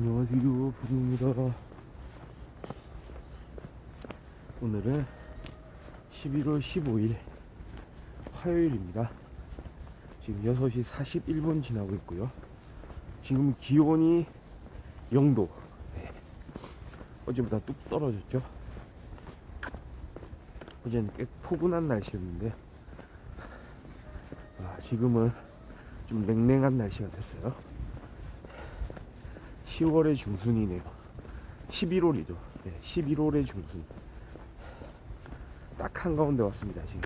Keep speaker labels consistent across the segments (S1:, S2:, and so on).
S1: 안녕하세요, 부릅니다. 오늘은 11월 15일 화요일입니다. 지금 6시 41분 지나고 있고요. 지금 기온이 0도. 네. 어제보다 뚝 떨어졌죠. 어제는 꽤 포근한 날씨였는데 지금은 좀 냉랭한 날씨가 됐어요. 10월의 중순이네요. 11월이죠. 네, 11월의 중순. 딱 한가운데 왔습니다, 지금.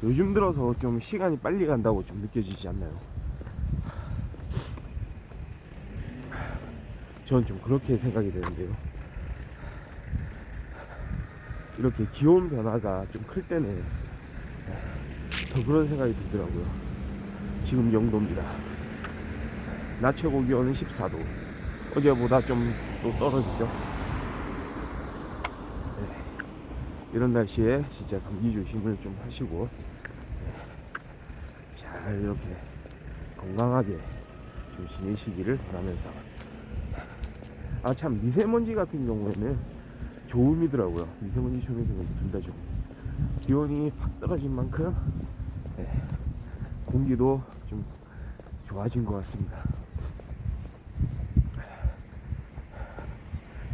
S1: 요즘 들어서 좀 시간이 빨리 간다고 좀 느껴지지 않나요? 저는 좀 그렇게 생각이 되는데요. 이렇게 기온 변화가 좀 클 때는 더 그런 생각이 들더라고요. 지금 0도입니다. 낮 최고 기온은 14도. 어제보다 좀 또 떨어지죠. 네. 이런 날씨에 진짜 감기 조심을 좀 하시고 잘 이렇게 건강하게 좀 지내시기를 바라면서, 참 미세먼지 같은 경우에는 좋음이더라고요. 미세먼지 초미세먼지 둘 다 좋음. 기온이 확 떨어진 만큼 공기도 좀 좋아진 것 같습니다.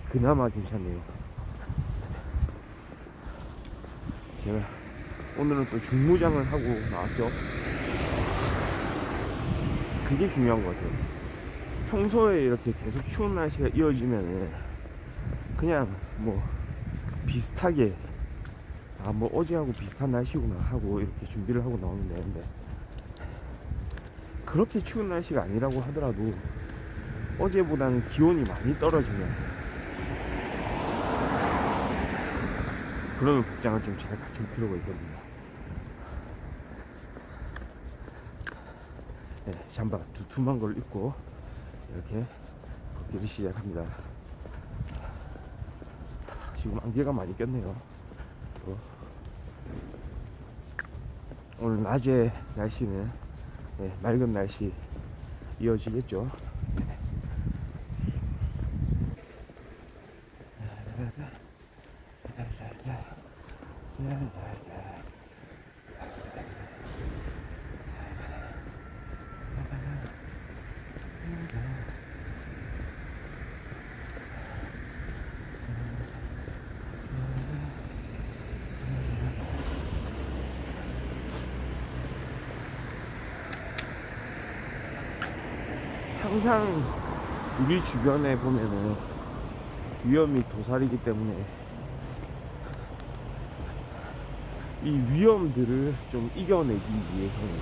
S1: 그나마 괜찮네요. 제가 오늘은 또 중무장을 하고 나왔죠. 그게 중요한 것 같아요. 평소에 이렇게 계속 추운 날씨가 이어지면은 그냥 뭐 비슷하게 뭐 어제하고 비슷한 날씨구나 하고 이렇게 준비를 하고 나오면 되는데, 그렇게 추운 날씨가 아니라고 하더라도 어제보다는 기온이 많이 떨어지면 그러면 복장을 좀 잘 갖출 필요가 있거든요. 네, 잠바 두툼한 걸 입고 이렇게 걷기를 시작합니다. 지금 안개가 많이 꼈네요. 오늘 낮에 날씨는 맑은 날씨 이어지겠죠. 항상 우리 주변에 보면은 위험이 도사리기 때문에 이 위험들을 좀 이겨내기 위해서는,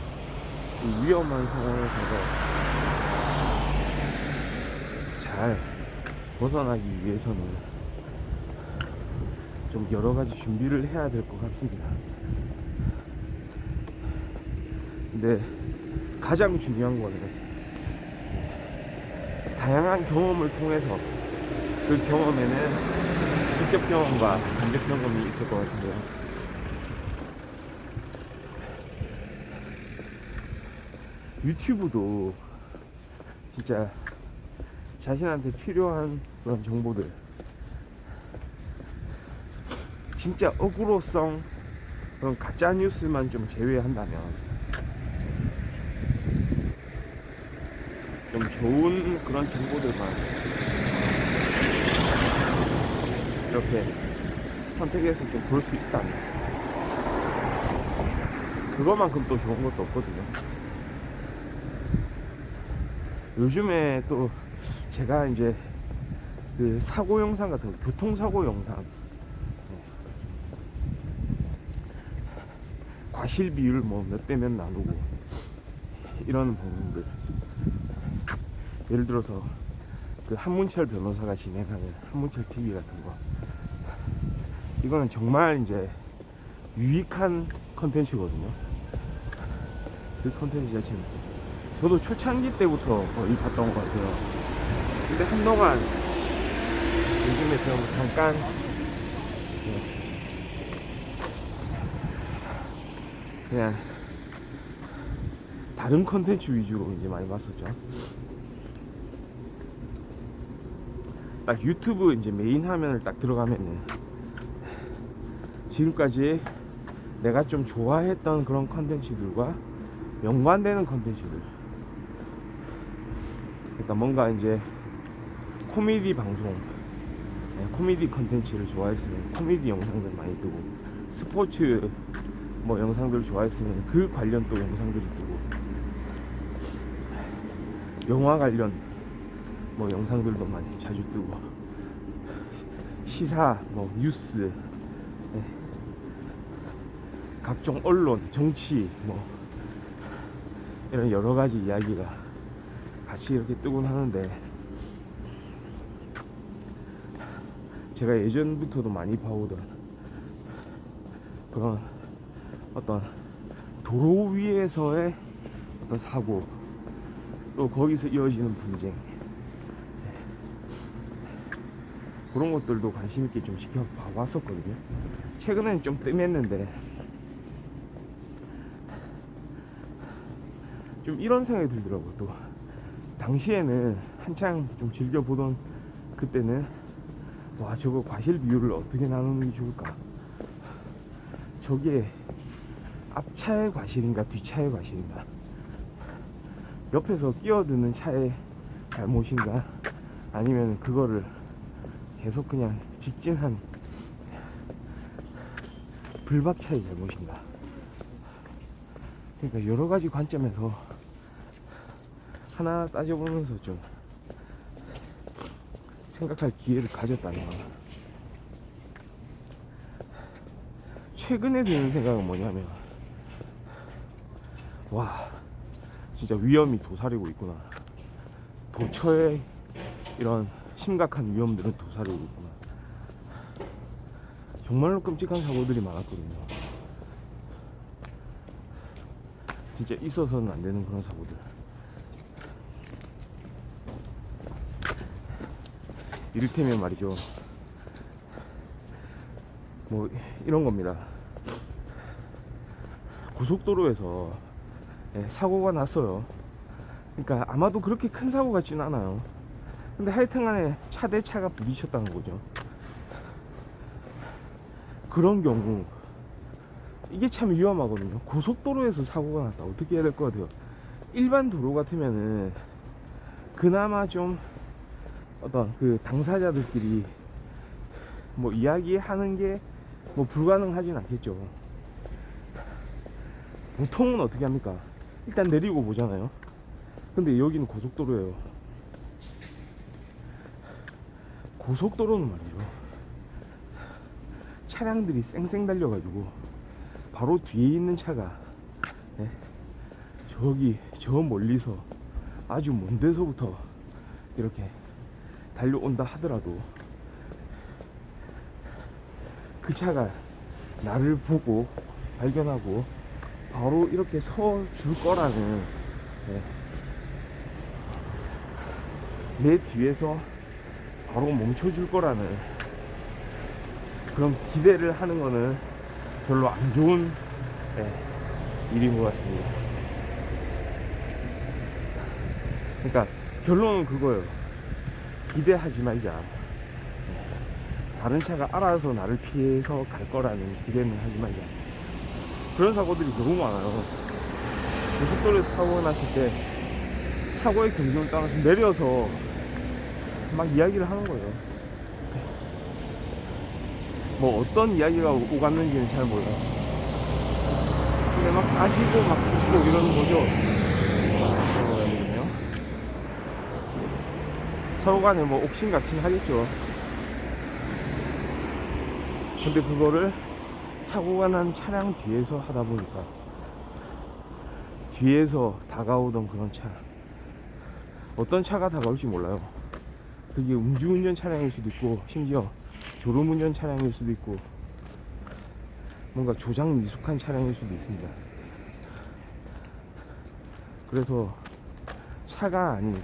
S1: 이 위험한 상황에서 잘 벗어나기 위해서는 좀 여러가지 준비를 해야 될 것 같습니다. 근데 가장 중요한 거는 다양한 경험을 통해서, 그 경험에는 직접 경험과 간접 경험이 있을 것 같은데요. 유튜브도 진짜 자신한테 필요한 그런 정보들, 진짜 어그로성 그런 가짜 뉴스만 좀 제외한다면 좀 좋은 그런 정보들만 이렇게 선택해서 좀 볼 수 있다면, 그거만큼 또 좋은 것도 없거든요. 요즘에 또 제가 이제 그 사고 영상 같은 거, 교통사고 영상, 과실 비율 뭐 몇 대 몇 나누고 이런 부분들, 예를 들어서 그 한문철 변호사가 진행하는 한문철 TV 같은 거, 이거는 정말 이제 유익한 컨텐츠거든요. 그 컨텐츠 자체는 저도 초창기 때부터 거의 봤던 것 같아요. 근데 한동안 요즘에 좀 잠깐 그냥 다른 컨텐츠 위주로 이제 많이 봤었죠. 딱 유튜브 이제 메인 화면을 딱 들어가면은 지금까지 내가 좀 좋아했던 그런 컨텐츠들과 연관되는 컨텐츠들, 그러니까 뭔가 이제 코미디 방송, 코미디 컨텐츠를 좋아했으면 코미디 영상들 많이 뜨고, 스포츠 뭐 영상들을 좋아했으면 그 관련 또 영상들이 뜨고, 영화 관련 뭐 영상들도 많이 자주 뜨고, 시사 뭐 뉴스, 각종 언론, 정치 뭐 이런 여러 가지 이야기가 같이 이렇게 뜨곤 하는데, 제가 예전부터도 많이 봐오던 그런 어떤 도로 위에서의 어떤 사고, 또 거기서 이어지는 분쟁, 그런 것들도 관심 있게 좀 지켜봐 왔었거든요. 최근에는 좀 뜸했는데, 좀 이런 생각이 들더라고요. 또 당시에는 한창 좀 즐겨보던 그때는, 와, 저거 과실 비율을 어떻게 나누는 게 좋을까, 저게 앞차의 과실인가 뒷차의 과실인가, 옆에서 끼어드는 차의 잘못인가, 아니면 그거를 계속 그냥 직진한 불박차의 잘못인가. 그러니까 여러 가지 관점에서 하나 따져보면서 좀 생각할 기회를 가졌다는 거. 최근에 드는 생각은 뭐냐면, 와, 진짜 위험이 도사리고 있구나. 도처에 이런 심각한 위험들은 도사리고 있구나. 정말로 끔찍한 사고들이 많았거든요. 진짜 있어서는 안 되는 그런 사고들. 이를테면 말이죠, 뭐 이런 겁니다. 고속도로에서 사고가 났어요. 그러니까 아마도 그렇게 큰 사고 같지는 않아요. 근데 하여튼간에 차 대 차가 부딪혔다는 거죠. 그런 경우 이게 참 위험하거든요. 고속도로에서 사고가 났다, 어떻게 해야 될 것 같아요? 일반 도로 같으면은 그나마 좀 어떤 그 당사자들끼리 뭐 이야기하는 게 뭐 불가능하진 않겠죠. 보통은 어떻게 합니까? 일단 내리고 보잖아요. 근데 여기는 고속도로예요. 고속도로는 말이죠, 차량들이 쌩쌩 달려가지고 바로 뒤에 있는 차가 저기 저 멀리서 아주 먼 데서부터 이렇게 달려온다 하더라도 그 차가 나를 보고 발견하고 바로 이렇게 서 줄 거라는, 내 뒤에서 바로 멈춰 줄 거라는 그런 기대를 하는 거는 별로 안 좋은 일인 것 같습니다. 그러니까 결론은 그거예요. 기대하지 말자. 다른 차가 알아서 나를 피해서 갈 거라는 기대는 하지 말자. 그런 사고들이 너무 많아요. 고속도로에서 사고가 났을 때 사고의 경중을 따라서 내려서 막 이야기를 하는 거예요. 뭐 어떤 이야기가 오갔는지는 잘 몰라요. 근데 막 따지고 막 듣고 이러는 거죠. 서로 간에 뭐 옥신각신 하겠죠. 근데 그거를 사고가 난 차량 뒤에서 하다 보니까 뒤에서 다가오던 그런 차, 어떤 차가 다가올지 몰라요. 그게 음주운전 차량일 수도 있고, 심지어 졸음운전 차량일 수도 있고, 뭔가 조작 미숙한 차량일 수도 있습니다. 그래서 차가 아닌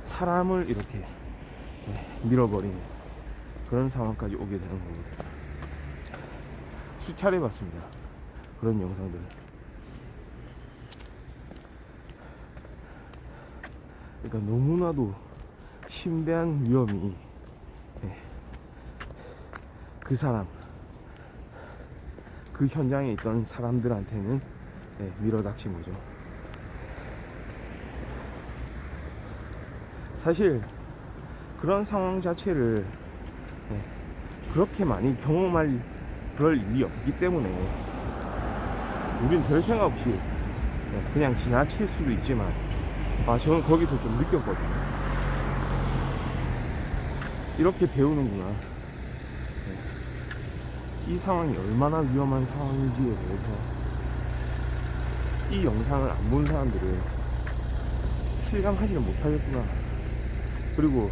S1: 사람을 이렇게 밀어버리는 그런 상황까지 오게 되는 거거든요. 수차례 봤습니다, 그런 영상들을. 그러니까 너무나도 심대한 위험이 그 사람, 그 현장에 있던 사람들한테는 밀어 닥친 거죠. 사실 그런 상황 자체를 그렇게 많이 경험할 그럴 일이 없기 때문에 우린 별 생각 없이 그냥 지나칠 수도 있지만, 저는 거기서 좀 느꼈거든요. 이렇게 배우는구나, 이 상황이 얼마나 위험한 상황인지에 대해서. 이 영상을 안 본 사람들은 실감하지는 못하겠구나. 그리고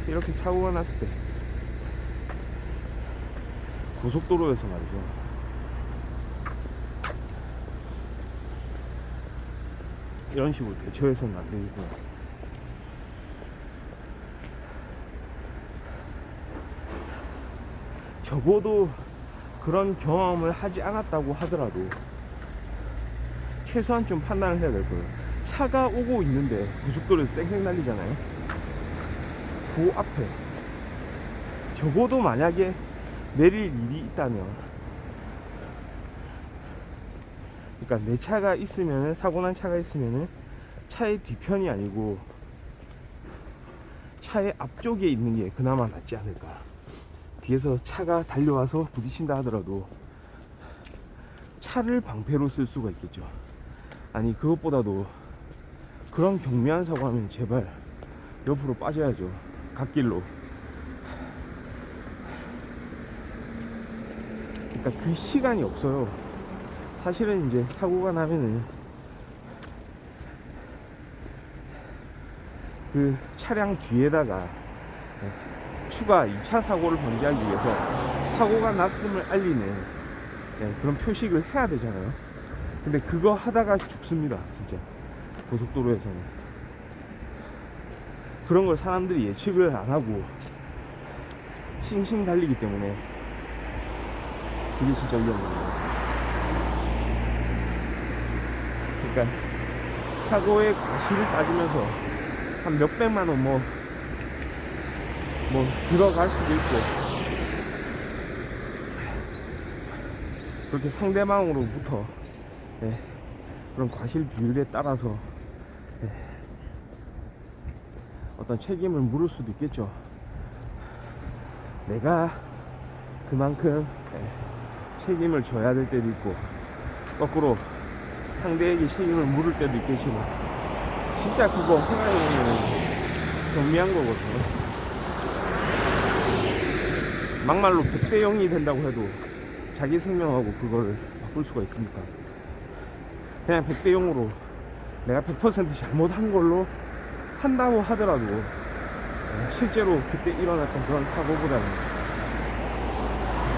S1: 이렇게 사고가 났을 때 고속도로에서 말이죠, 이런 식으로 대처해서는 안 되겠구나. 적어도 그런 경험을 하지 않았다고 하더라도 최소한 좀 판단을 해야 될 거예요. 차가 오고 있는데 고속도로에서 쌩쌩 날리잖아요. 그 앞에 적어도 만약에 내릴 일이 있다면, 그러니까 내 차가 있으면은, 사고난 차가 있으면은 차의 뒤편이 아니고 차의 앞쪽에 있는 게 그나마 낫지 않을까. 뒤에서 차가 달려와서 부딪힌다 하더라도 차를 방패로 쓸 수가 있겠죠. 아니, 그것보다도 그런 경미한 사고하면 제발 옆으로 빠져야죠, 갓길로. 그러니까 그 시간이 없어요. 사실은 이제 사고가 나면은 그 차량 뒤에다가 추가 2차 사고를 방지하기 위해서 사고가 났음을 알리는 그런 표식을 해야 되잖아요. 근데 그거 하다가 죽습니다, 진짜. 고속도로에서는 그런 걸 사람들이 예측을 안 하고 싱싱 달리기 때문에 그게 진짜 위험합니다. 그러니까 사고의 과실을 따지면서 한 몇백만 원 뭐 들어갈 수도 있고, 그렇게 상대방으로부터 그런 과실 비율에 따라서 어떤 책임을 물을 수도 있겠죠. 내가 그만큼 책임을 져야 될 때도 있고, 거꾸로 상대에게 책임을 물을 때도 있겠지만, 진짜 그거 생각해보면 경미한 거거든요. 막말로 100대 0이 된다고 해도 자기 생명하고 그걸 바꿀 수가 있습니까? 그냥 100대 0으로 내가 100% 잘못한 걸로 한다고 하더라도 실제로 그때 일어났던 그런 사고보다는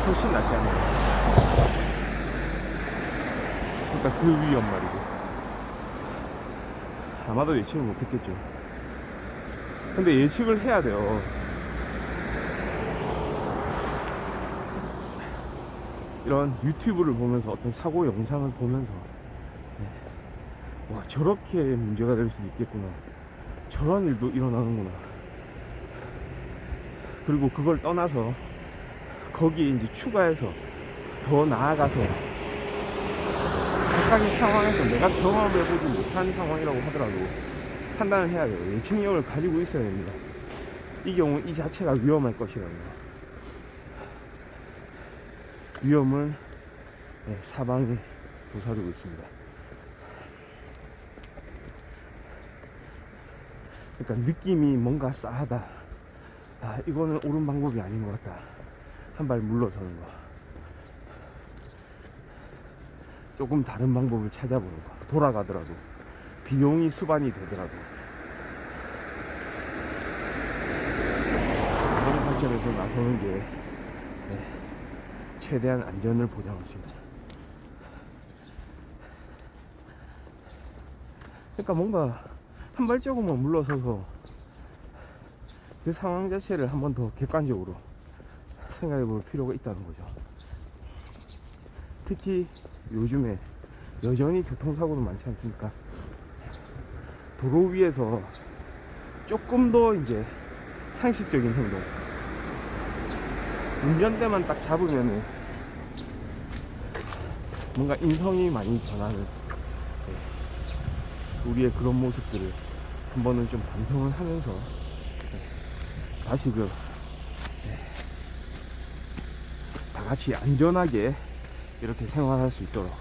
S1: 훨씬 낫지 않나요? 그러니까 그 위험 말이죠. 아마도 예측을 못했겠죠. 근데 예측을 해야 돼요. 이런 유튜브를 보면서, 어떤 사고 영상을 보면서 와, 저렇게 문제가 될 수도 있겠구나, 저런 일도 일어나는구나. 그리고 그걸 떠나서 거기에 이제 추가해서 더 나아가서 각각의 상황에서 내가 경험해보지 못한 상황이라고 하더라도 판단을 해야 돼요. 예측력을 가지고 있어야 됩니다. 이 경우 이 자체가 위험할 것이라는 거. 위험은 사방에 도사리고 있습니다. 그러니까 느낌이 뭔가 싸하다, 이거는 옳은 방법이 아닌 것 같다, 한 발 물러서는 거, 조금 다른 방법을 찾아보는 거, 돌아가더라도 비용이 수반이 되더라도 그런 관점에서 나서는 게 최대한 안전을 보장할 수 있다. 그러니까 뭔가 한 발자국만 물러서서 그 상황 자체를 한 번 더 객관적으로 생각해 볼 필요가 있다는 거죠. 특히 요즘에 여전히 교통사고도 많지 않습니까? 도로 위에서 조금 더 이제 상식적인 행동, 운전대만 딱 잡으면은 뭔가 인성이 많이 변하는 우리의 그런 모습들을 한 번은 좀 반성을 하면서 다시금 다 같이 안전하게 이렇게 생활할 수 있도록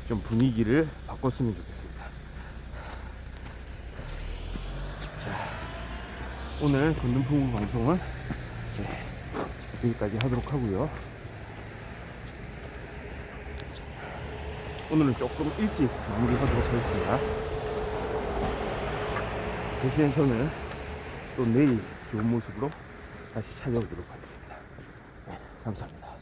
S1: 좀 분위기를 바꿨으면 좋겠습니다. 자, 오늘 건든풍부 방송은 여기까지 하도록 하고요. 오늘은 조금 일찍 마무리하도록 하겠습니다. 대신 저는 또 내일 좋은 모습으로 다시 찾아오도록 하겠습니다. 감사합니다.